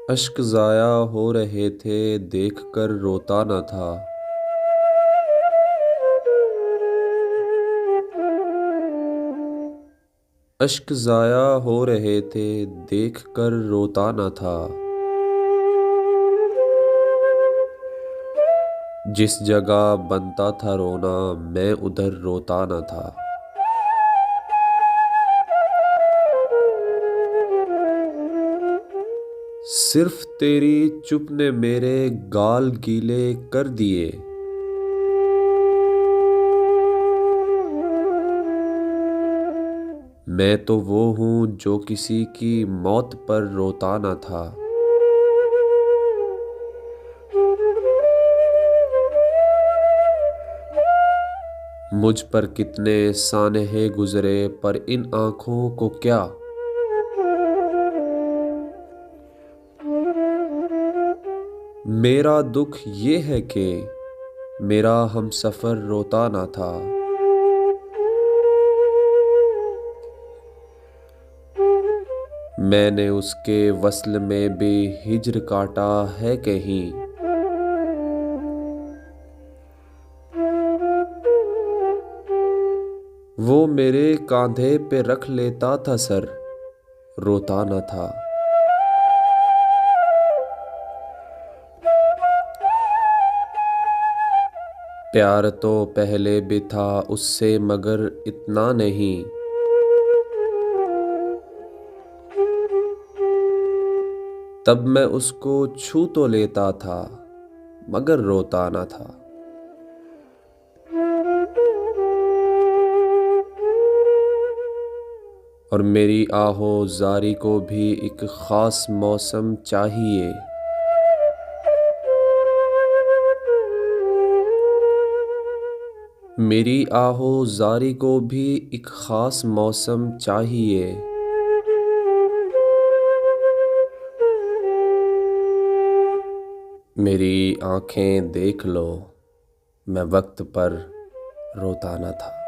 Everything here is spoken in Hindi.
अश्क ज़ाया हो रहे थे, देख कर रोता न था। अश्क ज़ाया हो रहे थे, देख कर रोता न था। जिस जगह बनता था रोना, मैं उधर रोता न था। सिर्फ तेरी चुप ने मेरे गाल गीले कर दिए। मैं तो वो हूँ जो किसी की मौत पर रोता न था। मुझ पर कितने सानहे गुजरे, पर इन आँखों को क्या। मेरा दुख ये है कि मेरा हमसफ़र रोता ना था। मैंने उसके वस्ल में भी हिज्र काटा है कहीं। वो मेरे कांधे पे रख लेता था सर, रोता न था। प्यार तो पहले भी था उससे, मगर इतना नहीं। तब मैं उसको छू तो लेता था, मगर रोता न था। और मेरी आहो ज़ारी को भी एक ख़ास मौसम चाहिए। मेरी आहो ज़ारी को भी एक ख़ास मौसम चाहिए। मेरी आँखें देख लो, मैं वक्त पर रोता न था।